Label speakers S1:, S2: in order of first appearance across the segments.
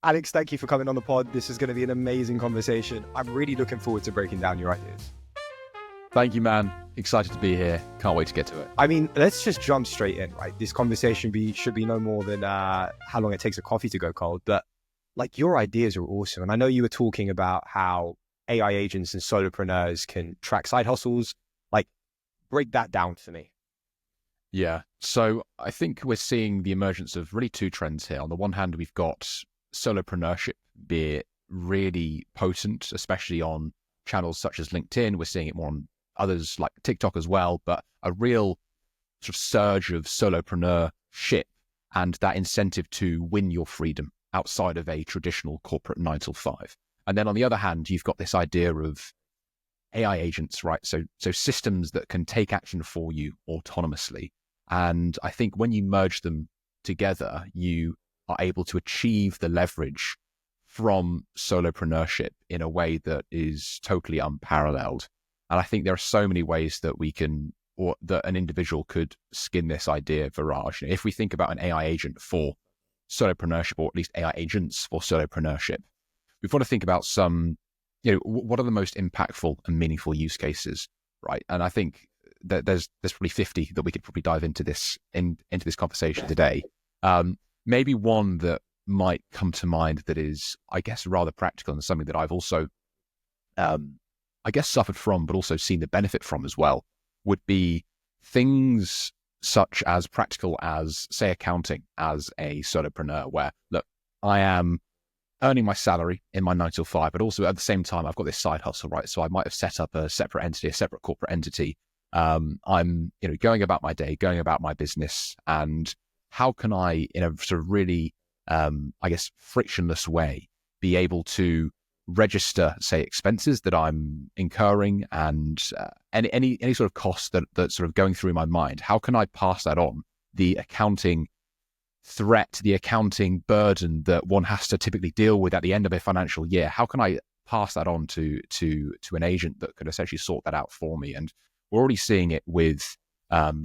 S1: Alex, thank you for coming on the pod. This is going to be an amazing conversation. I'm really looking forward to breaking down your ideas.
S2: Thank you, man. Excited to be here. Can't wait to get to it.
S1: I mean, let's just jump straight in, right? This conversation should be no more than how long it takes a coffee to go cold. But like, your ideas are awesome. And I know you were talking about how AI agents and solopreneurs can track side hustles. Like, break that down for me.
S2: Yeah. So I think we're seeing the emergence of really two trends here. On the one hand, we've got solopreneurship be really potent, especially on channels such as LinkedIn. We're seeing it more on others like TikTok as well, but a real sort of surge of solopreneurship and that incentive to win your freedom outside of a traditional corporate 9 to 5. And then on the other hand, you've got this idea of AI agents, right? So systems that can take action for you autonomously. And I think when you merge them together, you are able to achieve the leverage from solopreneurship in a way that is totally unparalleled. And I think there are so many ways that we can, or that an individual could skin this idea, Viraj. If we think about an AI agent for solopreneurship, or at least AI agents for solopreneurship, we've got to think about some, what are the most impactful and meaningful use cases, right? And I think that there's probably 50 that we could probably dive into this conversation today. Maybe one that might come to mind that is, I guess, rather practical and something that I've also, I guess, suffered from, but also seen the benefit from as well, would be things such as practical as, say, accounting as a solopreneur, where, look, I am earning my salary in my 9 to 5, but also at the same time, I've got this side hustle, right? So I might have set up a separate entity, a separate corporate entity. I'm, going about my day, going about my business, and how can I, in a sort of really, I guess, frictionless way, be able to register, say, expenses that I'm incurring and any sort of cost that's sort of going through my mind? How can I pass that on? The accounting threat, the accounting burden that one has to typically deal with at the end of a financial year. How can I pass that on to an agent that could essentially sort that out for me? And we're already seeing it with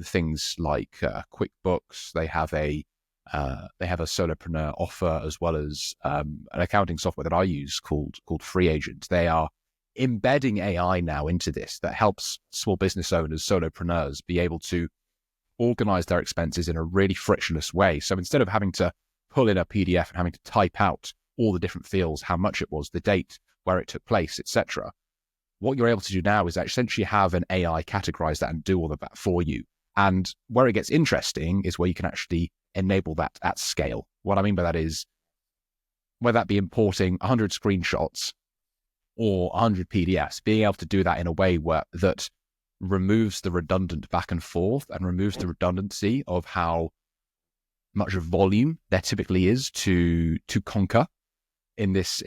S2: things like QuickBooks. They have a solopreneur offer, as well as an accounting software that I use called Free Agent. They are embedding AI now into this that helps small business owners, solopreneurs, be able to organize their expenses in a really frictionless way. So instead of having to pull in a PDF and having to type out all the different fields, how much it was, the date, where it took place, etc., what you're able to do now is essentially have an AI categorize that and do all of that for you. And where it gets interesting is where you can actually enable that at scale. What I mean by that is, whether that be importing 100 screenshots or 100 PDFs, being able to do that in a way that removes the redundant back and forth and removes the redundancy of how much volume there typically is to conquer in this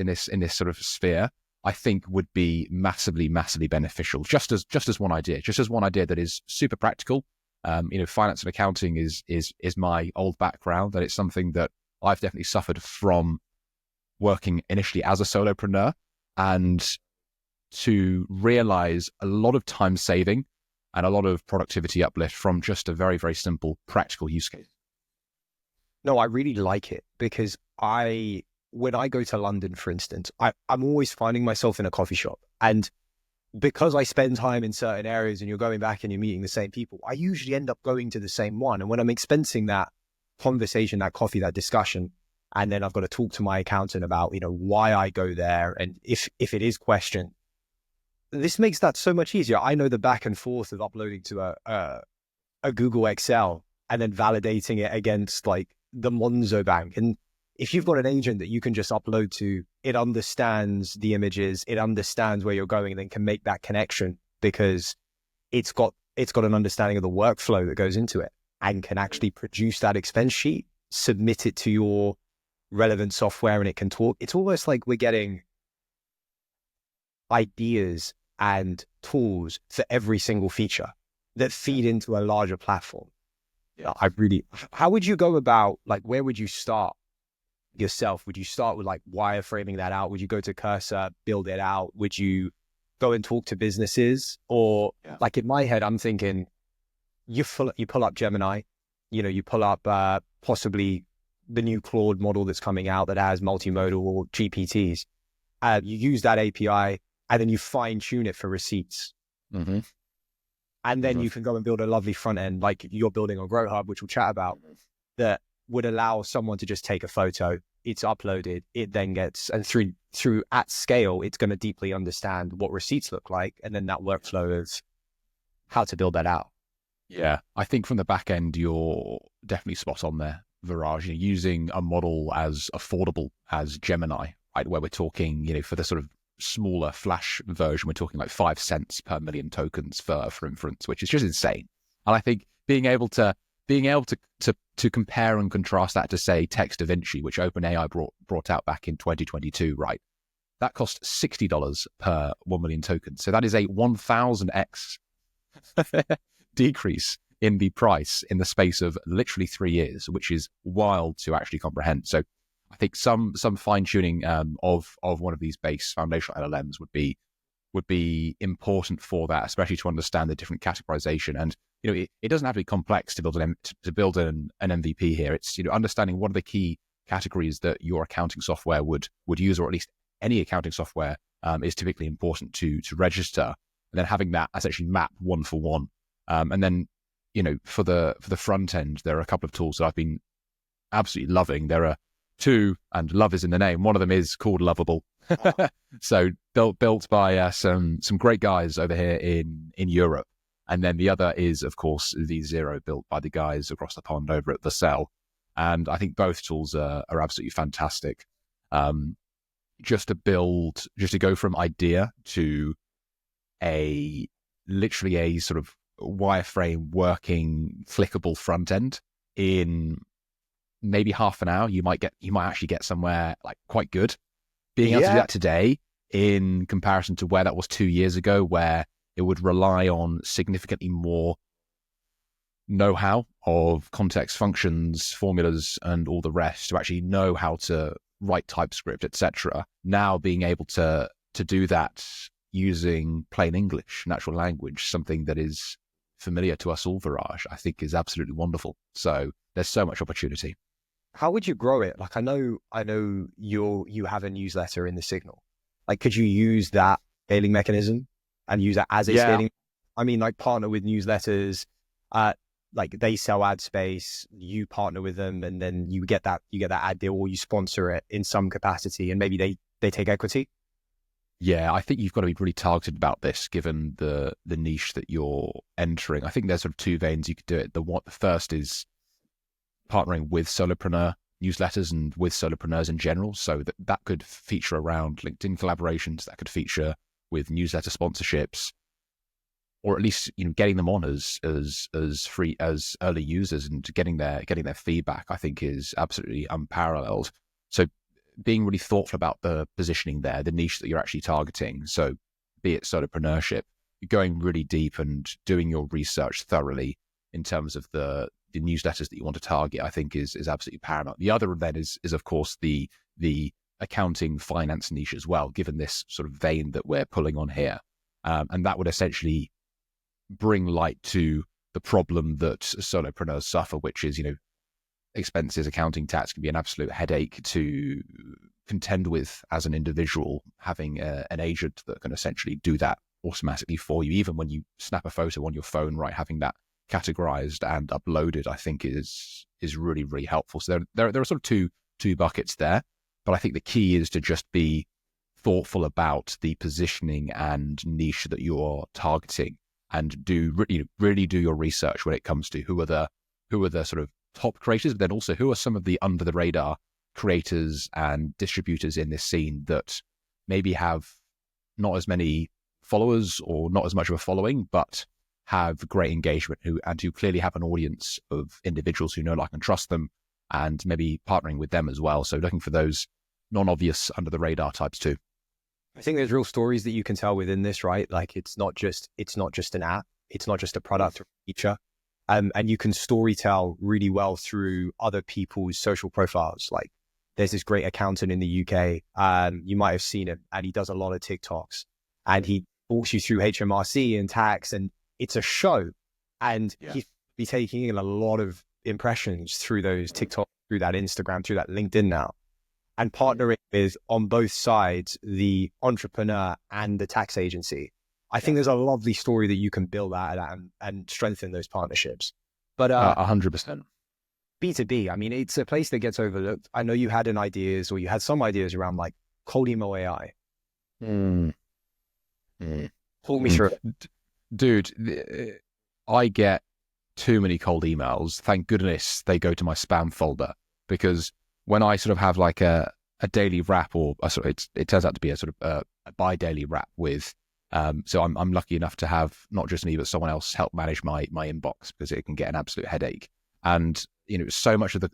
S2: sort of sphere, I think would be massively, massively beneficial. Just as one idea that is super practical. Finance and accounting is my old background, and it's something that I've definitely suffered from working initially as a solopreneur, and to realize a lot of time saving and a lot of productivity uplift from just a very, very simple practical use case.
S1: No, I really like it, because when I go to London, for instance, I'm always finding myself in a coffee shop, and because I spend time in certain areas and you're going back and you're meeting the same people, I usually end up going to the same one. And when I'm expensing that conversation, that coffee, that discussion, and then I've got to talk to my accountant about, why I go there, and if it is questioned, this makes that so much easier. I know the back and forth of uploading to a Google Excel and then validating it against like the Monzo Bank. And if you've got an agent that you can just upload to, it understands the images, it understands where you're going, and then can make that connection, because it's got an understanding of the workflow that goes into it, and can actually produce that expense sheet, submit it to your relevant software, and it can talk. It's almost like we're getting ideas and tools for every single feature that feed into a larger platform. Yeah, how would you go about, like, where would you start yourself? Would you start with like wireframing that out? Would you go to Cursor, build it out? Would you go and talk to businesses? Or like in my head, I'm thinking you pull up Gemini, you pull up possibly the new Claude model that's coming out that has multimodal or GPTs. You use that API and then you fine tune it for receipts.
S2: Mm-hmm.
S1: And then you can go and build a lovely front end like you're building on GrowHub, which we'll chat about, that would allow someone to just take a photo. It's uploaded. It then gets, and through at scale, it's going to deeply understand what receipts look like. And then that workflow of how to build that out.
S2: Yeah, I think from the back end, you're definitely spot on there, Viraj. Using a model as affordable as Gemini, right, where we're talking, for the sort of smaller Flash version, we're talking like 5 cents per million tokens for inference, which is just insane. And I think being able to compare and contrast that to, say, Text DaVinci, which OpenAI brought out back in 2022, right? That cost $60 per 1 million tokens. So that is a 1,000x decrease in the price in the space of literally 3 years, which is wild to actually comprehend. So I think some fine tuning of one of these base foundational LLMs would be important for that, especially to understand the different categorization. And it doesn't have to be complex to build an MVP here. It's understanding what are the key categories that your accounting software would use, or at least any accounting software is typically important to register, and then having that essentially map one for one. And then for the front end, there are a couple of tools that I've been absolutely loving. There are two, and love is in the name. One of them is called Lovable. So built by some great guys over here in Europe. And then the other is, of course, V0, built by the guys across the pond over at The Cell. And I think both tools are absolutely fantastic. Just to go from idea to literally a sort of wireframe working clickable front end in maybe half an hour, you might actually get somewhere like quite good. Being able to do that today in comparison to where that was 2 years ago, where it would rely on significantly more know-how of context functions, formulas, and all the rest to actually know how to write TypeScript, etc. Now being able to do that using plain English, natural language, something that is familiar to us all, Viraj, I think is absolutely wonderful. So there's so much opportunity.
S1: How would you grow it? Like I know you have a newsletter in the Signal. Like, could you use that scaling mechanism and use it as a scaling? I mean, like partner with newsletters, like they sell ad space, you partner with them, and then you get that ad deal, or you sponsor it in some capacity, and maybe they take equity.
S2: Yeah, I think you've got to be really targeted about this, given the niche that you're entering. I think there's sort of two veins you could do it. The first is partnering with solopreneur newsletters and with solopreneurs in general. So that could feature around LinkedIn collaborations, that could feature with newsletter sponsorships, or at least getting them on as free as early users and getting their feedback, I think is absolutely unparalleled. So being really thoughtful about the positioning there, the niche that you're actually targeting. So be it solopreneurship, going really deep and doing your research thoroughly in terms of the newsletters that you want to target, I think is absolutely paramount. The other then is of course the accounting finance niche as well, given this sort of vein that we're pulling on here. And that would essentially bring light to the problem that solopreneurs suffer, which is, expenses, accounting, tax can be an absolute headache to contend with as an individual. Having an agent that can essentially do that automatically for you, even when you snap a photo on your phone, right, having that categorized and uploaded, I think is really, really helpful. So there are sort of two buckets there, but I think the key is to just be thoughtful about the positioning and niche that you're targeting, and really do your research when it comes to who are the sort of top creators, but then also who are some of the under the radar creators and distributors in this scene that maybe have not as many followers or not as much of a following, but have great engagement, who clearly have an audience of individuals who know, like, and trust them, and maybe partnering with them as well. So looking for those non-obvious under the radar types too.
S1: I think there's real stories that you can tell within this, right? Like it's not just an app, it's not just a product or a feature. And you can storytell really well through other people's social profiles. Like there's this great accountant in the UK, you might have seen him, and he does a lot of TikToks, and he walks you through HMRC and tax, and it's a show, and he'd be taking in a lot of impressions through those TikTok through that Instagram, through that LinkedIn now, and partnering with, on both sides, the entrepreneur and the tax agency. I think there's a lovely story that you can build out of that and strengthen those partnerships. But
S2: 100%.
S1: B2B, I mean, it's a place that gets overlooked. I know you had you had some ideas around like cold email AI. Talk me through it.
S2: Dude, I get too many cold emails. Thank goodness they go to my spam folder, because when I sort of have like a daily wrap, or it turns out to be a sort of a bi-daily wrap with, so I'm lucky enough to have not just me but someone else help manage my inbox, because it can get an absolute headache. And so much of the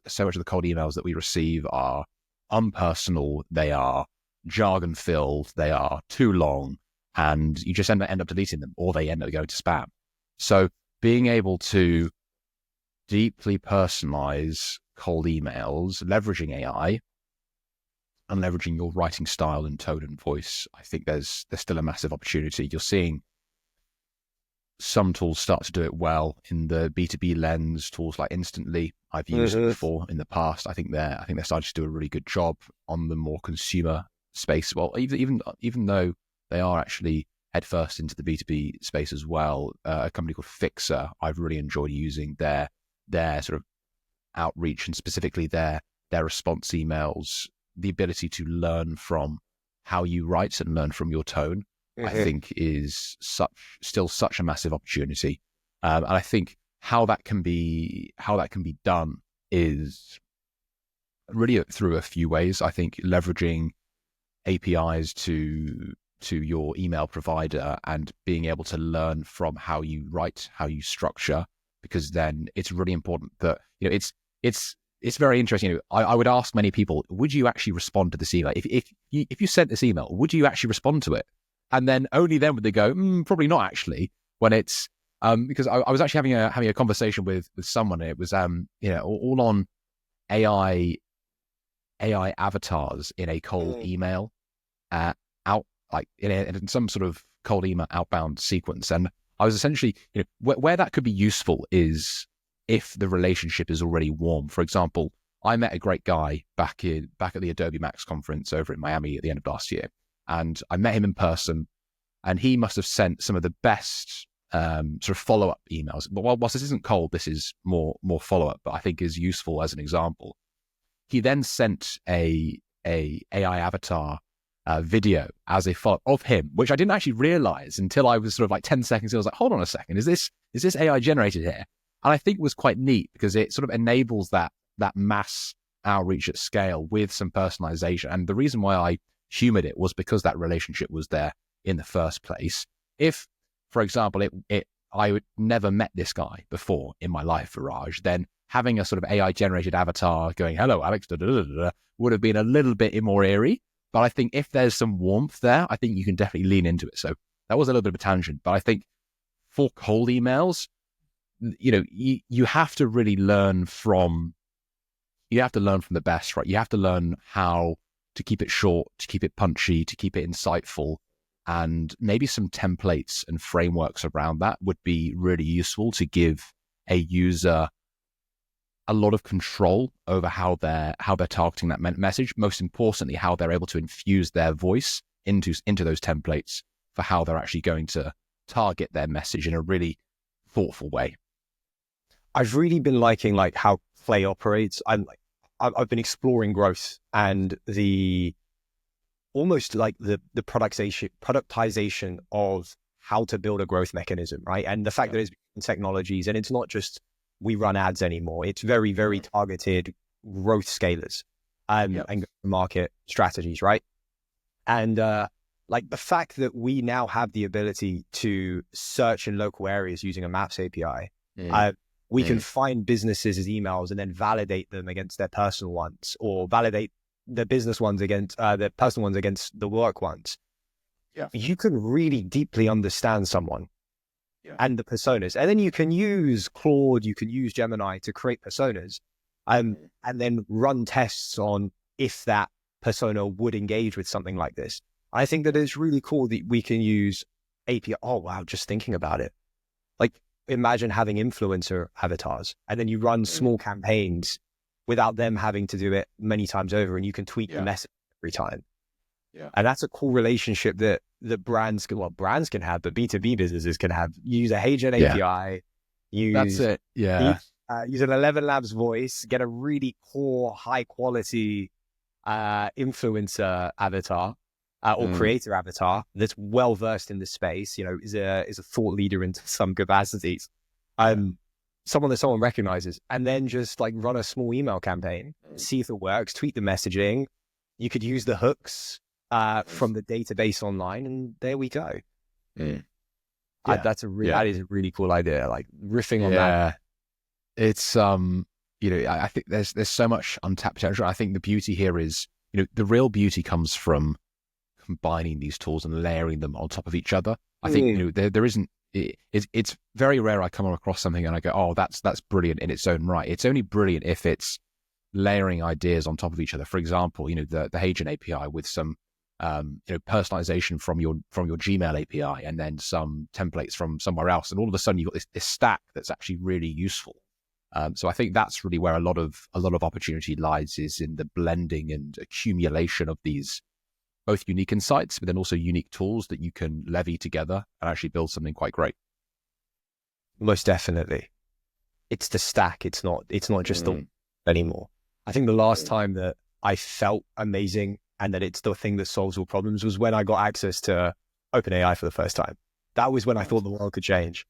S2: cold emails that we receive are unpersonal, they are jargon filled, they are too long, and you just end up deleting them, or they end up going to spam. So being able to deeply personalize cold emails, leveraging AI and leveraging your writing style and tone and voice, I think there's still a massive opportunity. You're seeing some tools start to do it well in the B2B lens. Tools like Instantly, I've used it before in the past. I think they're starting to do a really good job on the more consumer space. Well, even though they are actually headfirst into the B2B space as well. A company called Fixer, I've really enjoyed using their sort of outreach, and specifically their response emails. The ability to learn from how you write and learn from your tone, I think is still such a massive opportunity. And I think how that can be done is really through a few ways. I think leveraging APIs to your email provider and being able to learn from how you write, how you structure, because then it's really important that, it's very interesting. I would ask many people, would you actually respond to this email? If you sent this email, would you actually respond to it? And then only then would they go, probably not actually, when it's, because I was actually having a conversation with someone, and it was, all on AI avatars in a cold email, out, like in some sort of cold email outbound sequence. And I was essentially, where that could be useful is if the relationship is already warm. For example, I met a great guy back at the Adobe Max conference over in Miami at the end of last year, and I met him in person, and he must have sent some of the best sort of follow-up emails. But whilst this isn't cold, this is more follow-up, but I think is useful as an example. He then sent a AI avatar video as a follow-up of him, which I didn't actually realize until I was sort of like 10 seconds. I was like, hold on a second, is this AI generated here? And I think it was quite neat because it sort of enables that mass outreach at scale with some personalization. And the reason why I humored it was because that relationship was there in the first place. If, for example, I would never met this guy before in my life, Viraj, then having a sort of AI generated avatar going, hello, Alex, would have been a little bit more eerie. But I think if there's some warmth there, I think you can definitely lean into it. So that was a little bit of a tangent, but I think for cold emails, you have to really learn from the best, right? You have to learn how to keep it short, to keep it punchy, to keep it insightful, and maybe some templates and frameworks around that would be really useful to give a user a lot of control over how they're targeting that message. Most importantly, how they're able to infuse their voice into those templates for how they're actually going to target their message in a really thoughtful way.
S1: I've really been liking like how Play operates. I've been exploring growth and the almost like the productization of how to build a growth mechanism, right? And the fact that it's technologies, and it's not just we run ads anymore. It's very, very targeted growth scalers and market strategies, right? And like the fact that we now have the ability to search in local areas using a Maps API, we can find businesses' emails and then validate them against their personal ones, or validate the business ones against their personal ones against the work ones. Yeah, you can really deeply understand someone and the personas, and then you can use Claude, you can use Gemini to create personas, and then run tests on if that persona would engage with something like this. I think that it's really cool that we can use API. Oh wow, just thinking about it, like imagine having influencer avatars, and then you run small campaigns without them having to do it many times over, and you can tweak the message every time.
S2: Yeah.
S1: And that's a cool relationship that brands can have, but B2B businesses can have. Use a HeyGen API,
S2: That's it. Yeah.
S1: Use an 11 Labs voice, get a really core, high quality influencer avatar or creator avatar that's well versed in the space. Is a thought leader in some capacities. Someone that someone recognizes, and then just like run a small email campaign, see if it works, tweak the messaging. You could use the hooks from the database online, and there we go. That is a really cool idea. Like riffing on that.
S2: It's I think there's so much untapped potential. I think the beauty here is, the real beauty comes from combining these tools and layering them on top of each other. I think there isn't. It's very rare I come across something and I go, oh, that's brilliant in its own right. It's only brilliant if it's layering ideas on top of each other. For example, the HeyGen API with some personalization from your Gmail API, and then some templates from somewhere else, and all of a sudden you've got this stack that's actually really useful. So I think that's really where a lot of opportunity lies, is in the blending and accumulation of these both unique insights, but then also unique tools that you can levy together and actually build something quite great.
S1: Most definitely. It's the stack. It's not just the anymore. I think the last time that I felt amazing and that it's the thing that solves all problems was when I got access to OpenAI for the first time. That was when I thought the world could change.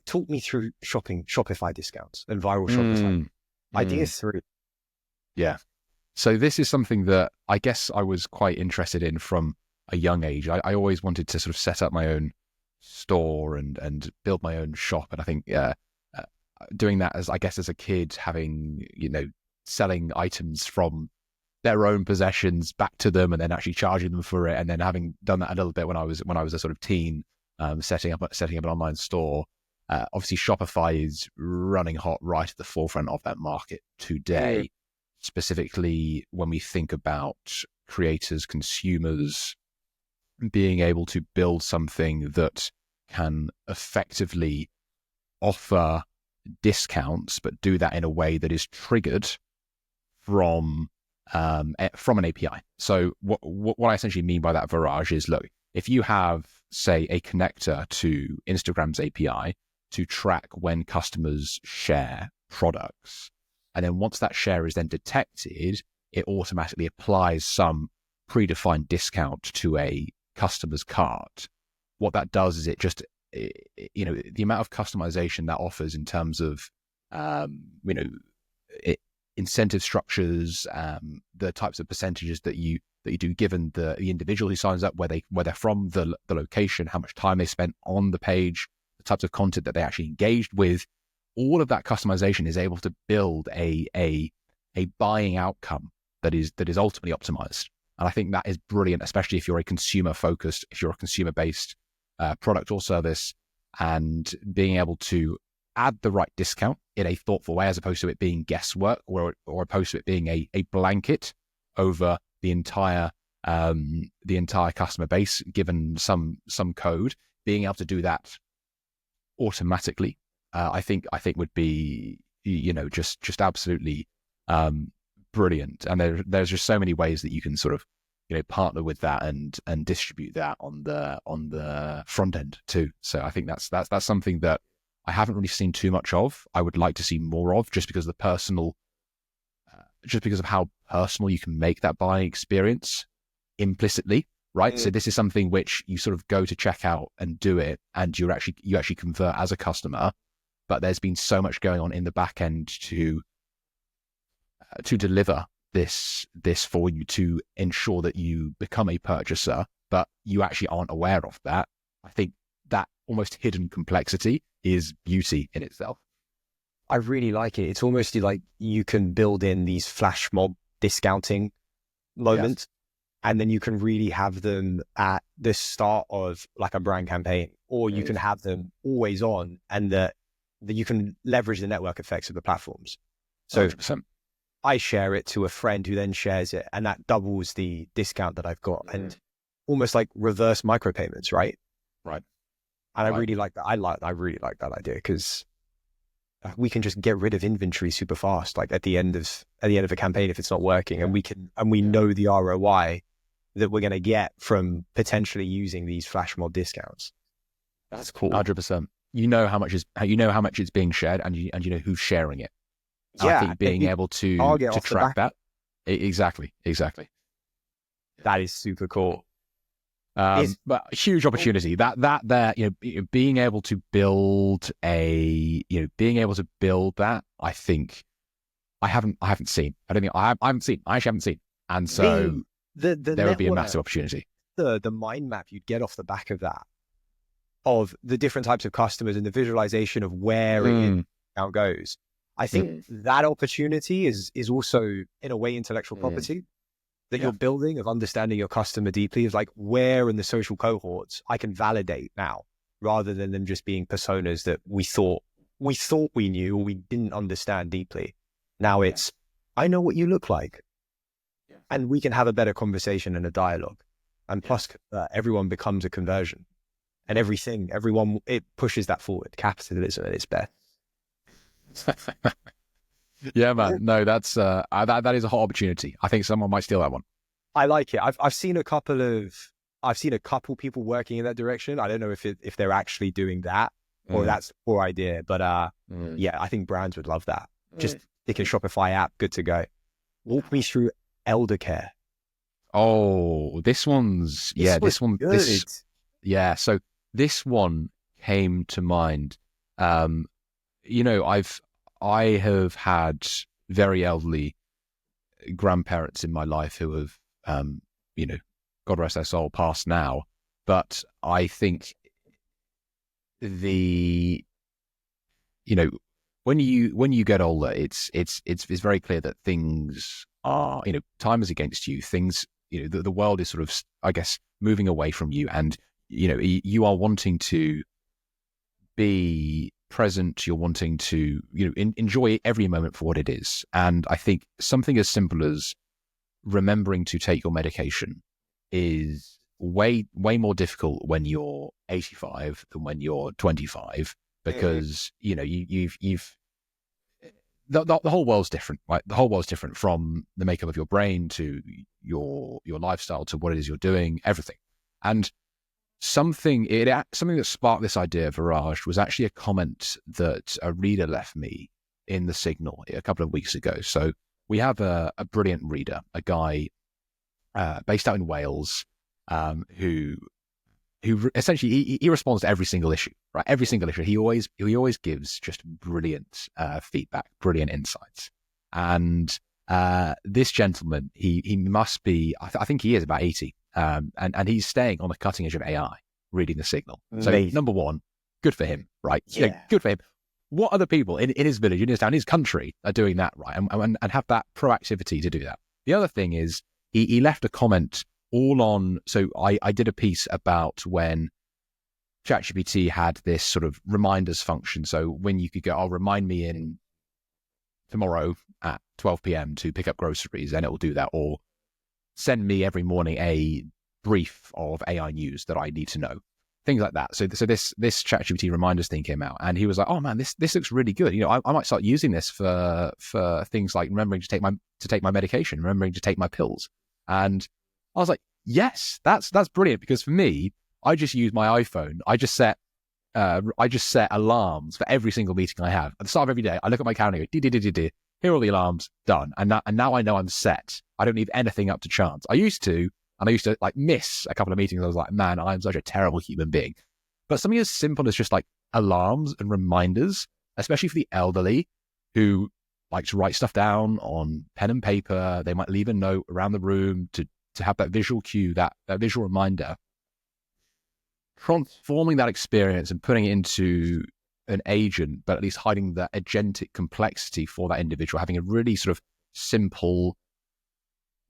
S1: Talk me through Shopify discounts and viral Shopify. Idea 3.
S2: Yeah. So this is something that I guess I was quite interested in from a young age. I always wanted to sort of set up my own store and build my own shop. And I think doing that as a kid, having, selling items from their own possessions back to them and then actually charging them for it. And then having done that a little bit when I was a sort of teen, setting up an online store. Obviously Shopify is running hot right at the forefront of that market today. Specifically when we think about creators, consumers being able to build something that can effectively offer discounts, but do that in a way that is triggered from an API. So what I essentially mean by that, Viraj, is, look, if you have, say, a connector to Instagram's API to track when customers share products, and then once that share is then detected, it automatically applies some predefined discount to a customer's cart. What that does is it just, the amount of customization that offers in terms of, incentive structures, the types of percentages that you do, given the individual who signs up, where they're from, the location, how much time they spent on the page, the types of content that they actually engaged with. All of that customization is able to build a buying outcome that is ultimately optimized. And I think that is brilliant, especially if you're a consumer focused, if you're a consumer based product or service, and being able to add the right discount in a thoughtful way, as opposed to it being guesswork or opposed to it being a blanket over the entire customer base, given some code. Being able to do that automatically, I think would be, just absolutely brilliant. And there's just so many ways that you can sort of, partner with that and distribute that on the front end too. So I think that's something that I haven't really seen too much of. I would like to see more of, just because of how personal you can make that buying experience implicitly, right? So this is something which you sort of go to checkout and do it, and you actually convert as a customer. But there's been so much going on in the back end to deliver this for you, to ensure that you become a purchaser, but you actually aren't aware of that. I think that almost hidden complexity is beauty in itself.
S1: I really like it. It's almost like you can build in these flash mob discounting moments, and then you can really have them at the start of like a brand campaign, or you can have them always on, and that you can leverage the network effects of the platforms. So
S2: 100%.
S1: I share it to a friend who then shares it, and that doubles the discount that I've got, and almost like reverse micropayments, right?
S2: Right.
S1: And I really like that. I really like that idea, because we can just get rid of inventory super fast, like at the end of a campaign if it's not working, and we know the ROI that we're going to get from potentially using these flash mob discounts. That's cool.
S2: 100%. You know how much it's being shared, and you know who's sharing it.
S1: Yeah,
S2: I think being able to track that. Exactly.
S1: That is super cool.
S2: But a huge opportunity that there, being able to build that, I think I haven't seen. I don't think I haven't seen. I actually haven't seen. And so there would be a massive opportunity.
S1: The mind map you'd get off the back of that, of the different types of customers and the visualization of where it now goes. I think that opportunity is also in a way intellectual property that you're building, of understanding your customer deeply, is like where in the social cohorts I can validate now, rather than them just being personas that we thought we knew or we didn't understand deeply. Now it's, I know what you look like, and we can have a better conversation and a dialogue. And plus everyone becomes a conversion, and everyone, it pushes that forward. Capitalism at its best.
S2: Yeah, man. No, that's that is a hot opportunity. I think someone might steal that one.
S1: I like it. I've seen a couple people working in that direction. I don't know if they're actually doing that or that's the core idea, but yeah, I think brands would love that. Just stick a Shopify app, good to go. Walk me through elder care.
S2: Oh, this one. So this one came to mind. I have had very elderly grandparents in my life who have, God rest their soul, passed now. But I think when you get older, it's very clear that things are, time is against you. Things, the world is sort of, I guess, moving away from you, and you are wanting to be present. You're wanting to enjoy every moment for what it is. And I think something as simple as remembering to take your medication is way more difficult when you're 85 than when you're 25, because the whole world's different, right? The whole world's different, from the makeup of your brain to your lifestyle to what it is you're doing, everything. And something that sparked this idea, Viraj, was actually a comment that a reader left me in the Signal a couple of weeks ago. So we have a brilliant reader, a guy based out in Wales, who essentially he responds to every single issue, right? Every single issue. He always gives just brilliant feedback, brilliant insights. And this gentleman, he must be, I think he is about 80. And he's staying on the cutting edge of AI, reading the Signal. So number one, good for him, right? Yeah. Good for him. What other people in his village, in his town, in his country are doing that, right? And have that proactivity to do that. The other thing is he left a comment all on, so I did a piece about when ChatGPT had this sort of reminders function. So when you could go, "I'll remind me in tomorrow at 12 p.m. to pick up groceries," and it will do that, or send me every morning a brief of AI news that I need to know, things like that. So this ChatGPT reminders thing came out, and he was like, "Oh man, this looks really good. I might start using this for things like remembering to take my medication, remembering to take my pills." And I was like, "Yes, that's brilliant," because for me, I just use my iPhone. I just set alarms for every single meeting I have. At the start of every day, I look at my calendar, and go, here are all the alarms, done. And now I know I'm set. I don't leave anything up to chance. I used to like miss a couple of meetings. I was like, man, I'm such a terrible human being. But something as simple as just like alarms and reminders, especially for the elderly who like to write stuff down on pen and paper, they might leave a note around the room to have that visual cue, that visual reminder. Transforming that experience and putting it into an agent, but at least hiding the agentic complexity for that individual, having a really sort of simple,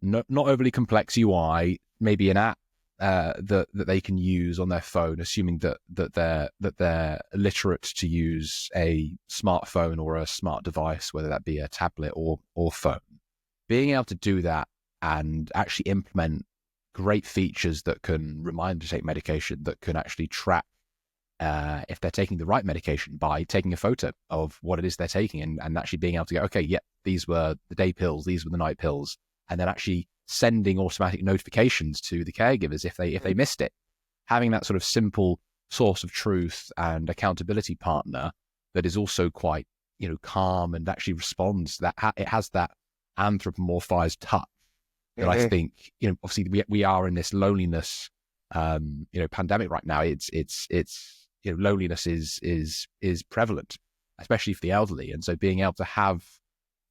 S2: not overly complex UI, maybe an app that they can use on their phone, assuming that they're literate to use a smartphone or a smart device, whether that be a tablet or phone. Being able to do that and actually implement great features that can remind to take medication, that can actually track if they're taking the right medication by taking a photo of what it is they're taking and actually being able to go, okay, yeah, these were the day pills, these were the night pills, and then actually sending automatic notifications to the caregivers if they missed it. Having that sort of simple source of truth and accountability partner that is also quite, calm and actually responds, that it has that anthropomorphized touch that I think, obviously we are in this loneliness, pandemic right now. It's loneliness is prevalent, especially for the elderly. And so being able to have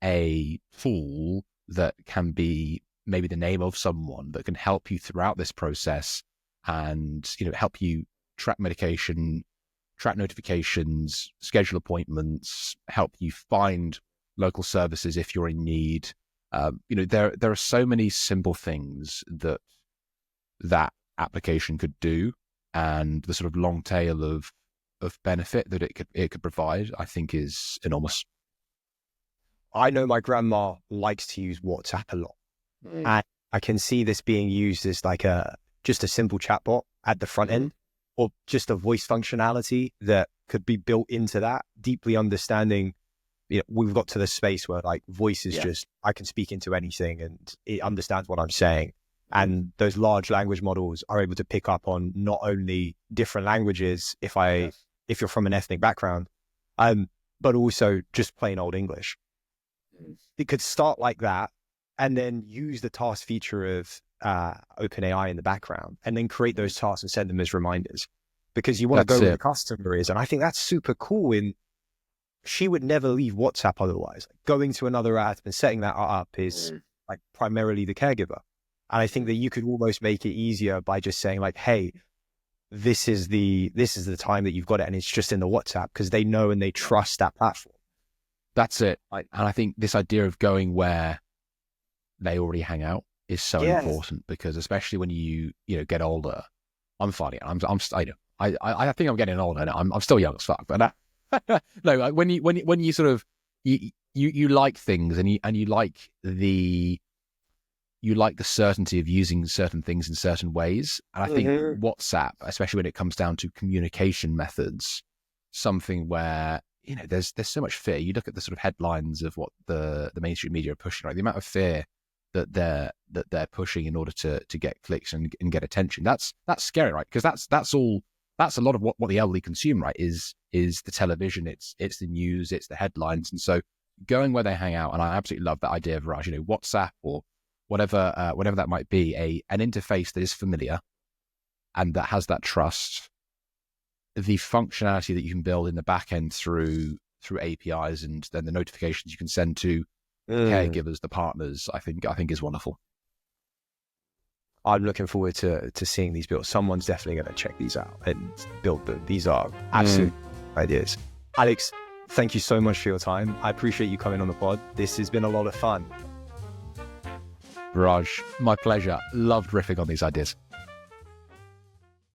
S2: a tool that can be maybe the name of someone that can help you throughout this process and, help you track medication, track notifications, schedule appointments, help you find local services if you're in need. There are so many simple things that application could do, and the sort of long tail of benefit that it could provide, I think, is enormous.
S1: I know my grandma likes to use WhatsApp a lot, and I can see this being used as like just a simple chatbot at the front end, or just a voice functionality that could be built into that, deeply understanding. We've got to the space where like voice is just, I can speak into anything and it understands what I'm saying. And those large language models are able to pick up on not only different languages, if you're from an ethnic background, but also just plain old English. It could start like that and then use the task feature of OpenAI in the background and then create those tasks and send them as reminders, because you want to go where the customer is. And I think that's super cool. She would never leave WhatsApp otherwise. Like, going to another app and setting that up is like primarily the caregiver. And I think that you could almost make it easier by just saying like, hey, this is the time that you've got it. And it's just in the WhatsApp, because they know and they trust that platform.
S2: That's it. And I think this idea of going where they already hang out is so important, because especially when you get older, I'm finding it. I think I'm getting older. I'm still young as fuck, but no, when you sort of you like things and you like the certainty of using certain things in certain ways. And I think WhatsApp, especially when it comes down to communication methods, something where, there's so much fear. You look at the sort of headlines of what the mainstream media are pushing, right? The amount of fear that they're pushing in order to get clicks and get attention. That's scary, right? Because that's a lot of what the elderly consume, right? Is the television, it's the news, it's the headlines. And so going where they hang out, and I absolutely love that idea of, Raj, WhatsApp or whatever that might be, an interface that is familiar and that has that trust, the functionality that you can build in the back end through APIs, and then the notifications you can send to caregivers, the partners, I think is wonderful.
S1: I'm looking forward to seeing these built. Someone's definitely going to check these out and build them. These are absolute ideas. Alex, thank you so much for your time. I appreciate you coming on the pod. This has been a lot of fun.
S2: Raj, my pleasure. Loved riffing on these ideas.